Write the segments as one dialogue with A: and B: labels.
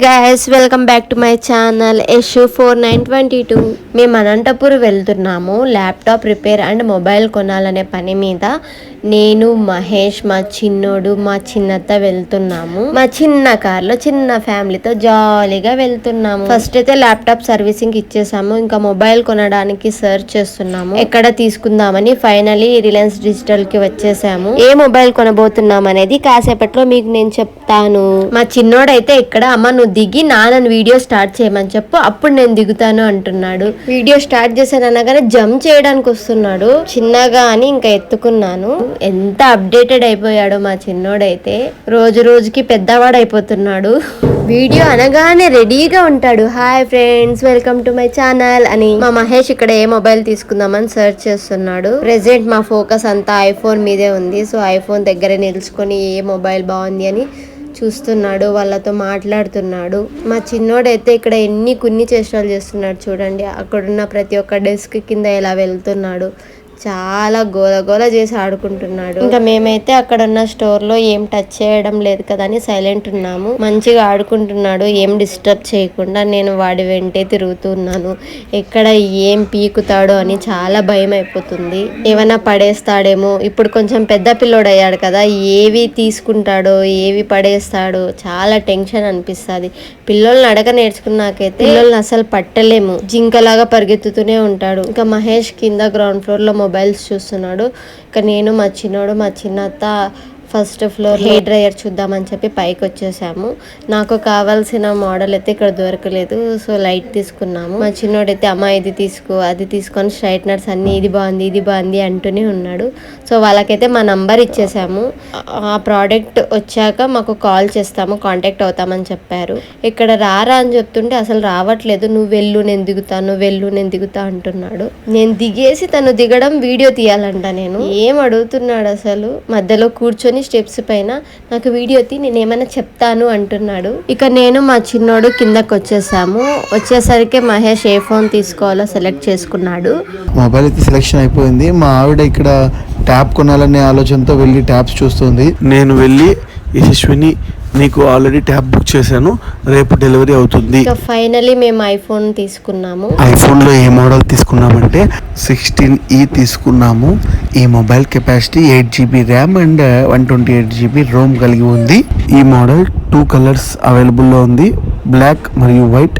A: Guys welcome back to my channel Yashu 4922. మేము అనంతపూర్ వెళ్తున్నాము laptop repair and mobile కొనాలనే పని మీద. నేను మహేష్ మా చిన్నోడు మా చిన్నత్త వెళ్తున్నాము. మా చిన్న కార్లో చిన్న ఫ్యామిలీతో జాలీగా వెళ్తున్నాము. ఫస్ట్ అయితే ల్యాప్టాప్ సర్వీసింగ్ ఇచ్చేసాము. ఇంకా మొబైల్ కొనడానికి సర్చ్ చేస్తున్నాము ఎక్కడ తీసుకుందామని. ఫైనలీ రిలయన్స్ డిజిటల్ కి వచ్చేసాము. ఏ మొబైల్ కొనబోతున్నాం అనేది కాసేపట్లో మీకు నేను చెప్తాను. మా చిన్నోడైతే ఇక్కడ అమ్మ నువ్వు దిగి నాన్న వీడియో స్టార్ట్ చేయమని చెప్పు అప్పుడు నేను దిగుతాను అంటున్నాడు. వీడియో స్టార్ట్ చేశాను అనగానే జంప్ చేయడానికి వస్తున్నాడు. చిన్నగా అని ఇంకా ఎత్తుకున్నాను. ఎంత అప్డేటెడ్ అయిపోయాడు మా చిన్నోడైతే. రోజు రోజుకి పెద్దవాడు అయిపోతున్నాడు. వీడియో అనగానే రెడీగా ఉంటాడు. Hi friends welcome to my channel అని. మా మహేష్ ఇక్కడ ఏ మొబైల్ తీసుకుందామని సర్చ్ చేస్తున్నాడు. ప్రెసెంట్ మా ఫోకస్ అంతా ఐఫోన్ మీదే ఉంది. సో ఐఫోన్ దగ్గరే నిలుచుకొని ఏ మొబైల్ బాగుంది అని చూస్తున్నాడు, వాళ్ళతో మాట్లాడుతున్నాడు. మా చిన్నోడైతే ఇక్కడ కొన్ని చేష్టాలు చేస్తున్నాడు చూడండి. అక్కడున్న ప్రతి ఒక్క డెస్క్ కింద ఇలా వెళ్తున్నాడు. చాలా గోల చేసి ఆడుకుంటున్నాడు. ఇంకా మేమైతే అక్కడ ఉన్న స్టోర్ లో ఏం టచ్ చేయడం లేదు కదా అని సైలెంట్ ఉన్నాము. మంచిగా ఆడుకుంటున్నాడు ఏం డిస్టర్బ్ చేయకుండా. నేను వాడి వెంటే తిరుగుతున్నాను. ఎక్కడ ఏం పీకుతాడో అని చాలా భయం అయిపోతుంది. ఏమైనా పడేస్తాడేమో. ఇప్పుడు కొంచెం పెద్ద పిల్లోడు అయ్యాడు కదా, ఏవి తీసుకుంటాడో ఏవి పడేస్తాడో చాలా టెన్షన్ అనిపిస్తుంది. పిల్లల్ని అడగ నేర్చుకున్నాకైతే పిల్లల్ని అసలు పట్టలేము. జింకలాగా పరిగెత్తుతూనే ఉంటాడు. ఇంకా మహేష్ కింద గ్రౌండ్ ఫ్లోర్ లో మొబైల్స్ చూస్తున్నాడు. ఇక నేను మా చిన్నోడు మా చిన్నత్త ఫస్ట్ ఫ్లోర్ హెయిర్ డ్రైయర్ చూద్దామని చెప్పి పైకి వచ్చేసాము. నాకు కావాల్సిన మోడల్ అయితే ఇక్కడ దొరకలేదు. సో లైట్ తీసుకున్నాము. మా చిన్నోడైతే అమ్మ ఇది తీసుకో అది తీసుకొని స్ట్రైట్నర్స్ అన్ని ఇది బాగుంది అంటూనే ఉన్నాడు. సో వాళ్ళకైతే మా నంబర్ ఇచ్చేసాము. ఆ ప్రోడక్ట్ వచ్చాక మాకు కాల్ చేస్తాము, కాంటాక్ట్ అవుతామని చెప్పారు. ఇక్కడ రారా అని చెప్తుంటే అసలు రావట్లేదు. నువ్వు వెళ్ళు నేను దిగుతా అంటున్నాడు. నేను దిగేసి తను దిగడం వీడియో తీయాలంట. నేను ఏం అడుగుతున్నాడు అసలు. మధ్యలో కూర్చొని స్టెప్స్ పైన నాకు వీడియో తీ నేను ఏమైనా చెప్తాను అంటున్నాడు. ఇక నేను మా చిన్నోడు కిందకు వచ్చేసాము. వచ్చేసరికి మహేష్ ఏ ఫోన్ తీసుకోవాలో సెలెక్ట్ చేసుకున్నాడు.
B: మొబైల్ అయితే సెలెక్షన్ అయిపోయింది. మా ఆవిడ ఇక్కడ ట్యాబ్ కొనాలనే ఆలోచనతో వెళ్ళి ట్యాబ్స్ చూస్తుంది. నేను వెళ్ళి యశస్విని నీకు ఆల్రెడీ ట్యాబ్ బుక్ చేశాను, రేపు డెలివరీ అవుతుంది.
A: ఫైనలీ మేము ఐఫోన్ తీసుకున్నాము.
B: ఐఫోన్ లో ఏ మోడల్ తీసుకున్నామంటే 16E తీసుకున్నాము. ఈ mobile capacity 8GB RAM and 128GB Rome కలిగి ఉంది. ఈ మోడల్ 2 కలర్స్ అవైలబుల్ లో ఉంది, బ్లాక్ మరియు వైట్.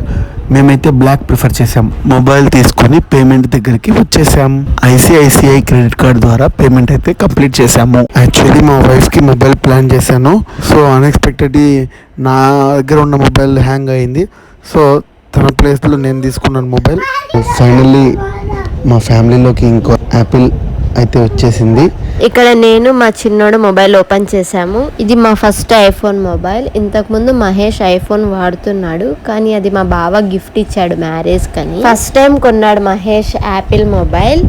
B: మేమైతే బ్లాక్ ప్రిఫర్ చేసాం. మొబైల్ తీసుకొని పేమెంట్ దగ్గరికి వచ్చేసాం. ICICI క్రెడిట్ కార్డ్ ద్వారా పేమెంట్ అయితే కంప్లీట్ చేసాము. యాక్చువల్లీ మా వైఫ్ కి మొబైల్ ప్లాన్ చేశాను. సో అన్ఎక్స్పెక్టెడ్లీ నా దగ్గర ఉన్న మొబైల్ హ్యాంగ్ అయింది. సో తన ప్లేస్లో నేను తీసుకున్నాను మొబైల్. ఫైనల్లీ మా ఫ్యామిలీలోకి ఇంకో యాపిల్ అయితే వచ్చేసింది.
A: ఇక్కడ నేను మా చిన్నోడు మొబైల్ ఓపెన్ చేసాము. ఇది మా ఫస్ట్ ఐఫోన్ మొబైల్. ఇంతకుముందు మహేష్ ఐఫోన్ వాడుతున్నాడు, కానీ అది మా బావ గిఫ్ట్ ఇచ్చాడు మ్యారేజ్ కని. ఫస్ట్ టైం కొన్నాడు మహేష్ యాపిల్ మొబైల్.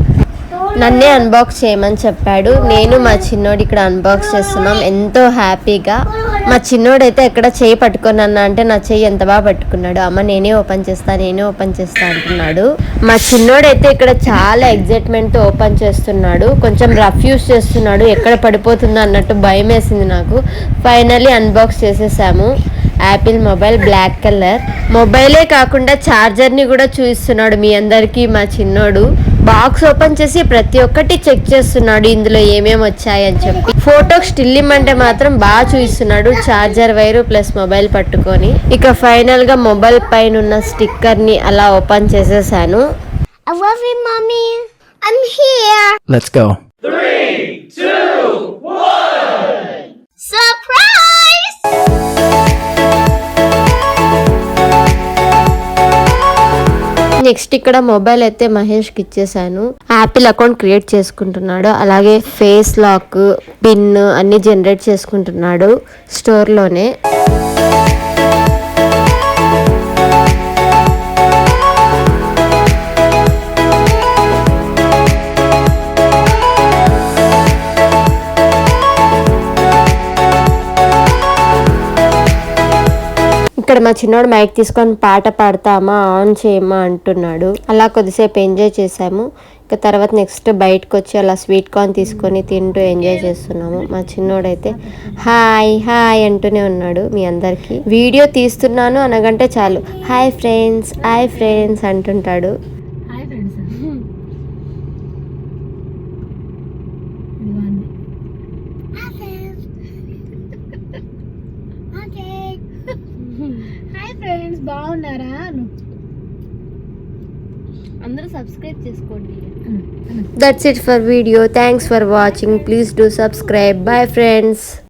A: నన్నే అన్బాక్స్ చేయమని చెప్పాడు. నేను మా చిన్నోడు ఇక్కడ అన్బాక్స్ చేస్తున్నాం ఎంతో హ్యాపీగా. మా చిన్నోడైతే ఎక్కడ చేయి పట్టుకున్నా అంటే నా చేయి ఎంత బాగా పట్టుకున్నాడు. అమ్మ నేనే ఓపెన్ చేస్తా అంటున్నాడు. మా చిన్నోడైతే ఇక్కడ చాలా ఎగ్జైట్మెంట్ తో ఓపెన్ చేస్తున్నాడు. కొంచెం రఫ్ యూస్ చేస్తున్నాడు, ఎక్కడ పడిపోతుందో అన్నట్టు భయం వేసింది నాకు. ఫైనల్లీ అన్బాక్స్ చేసేసాము. Apple mobile black colour. మొబైలే కాకుండా ఛార్జర్ ని కూడా చూపిస్తున్నాడు మీ అందరికి. మా చిన్నోడు బాక్స్ ఓపెన్ చేసి ప్రతి ఒక్కటి చెక్ చేస్తున్నాడు ఇందులో ఏమేమి వచ్చాయని చెప్పి. ఫోటోకి స్టిల్ ఇమ్మంటే మాత్రం బాగా చూపిస్తున్నాడు ఛార్జర్ వైరు ప్లస్ మొబైల్ పట్టుకొని. ఇక ఫైనల్ గా మొబైల్ పైన ఉన్న స్టిక్కర్ ని అలా ఓపెన్ చేసేసాను.
C: I love you, Mommy. I'm here.
B: Let's go.
D: 3, 2, 1.
C: Surprise!
A: Next ఇక్కడ మొబైల్ అయితే మహేష్కి ఇచ్చేసాను. యాపిల్ అకౌంట్ క్రియేట్ చేసుకుంటున్నాడు. అలాగే ఫేస్ లాక్, పిన్ అన్ని జనరేట్ చేసుకుంటున్నాడు స్టోర్లోనే. ఇక్కడ మా చిన్నోడు మైక్ తీసుకొని పాట పాడతామా ఆన్ చేయమా అంటున్నాడు. అలా కొద్దిసేపు ఎంజాయ్ చేసాము. ఇక తర్వాత నెక్స్ట్ బయటకు వచ్చి అలా స్వీట్ కార్న్ తీసుకొని తింటూ ఎంజాయ్ చేస్తున్నాము. మా చిన్నోడైతే హాయ్ హాయ్ అంటూనే ఉన్నాడు. మీ అందరికీ వీడియో తీస్తున్నాను అనగంటే చాలు హాయ్ ఫ్రెండ్స్ అంటుంటాడు.
E: Hi friends. హాయ్ ఫ్రెండ్స్, బాగున్నారా? అందరూ సబ్స్క్రైబ్ చేసుకోండి.
A: That's it for video. Thanks for watching. Please do subscribe. Bye friends.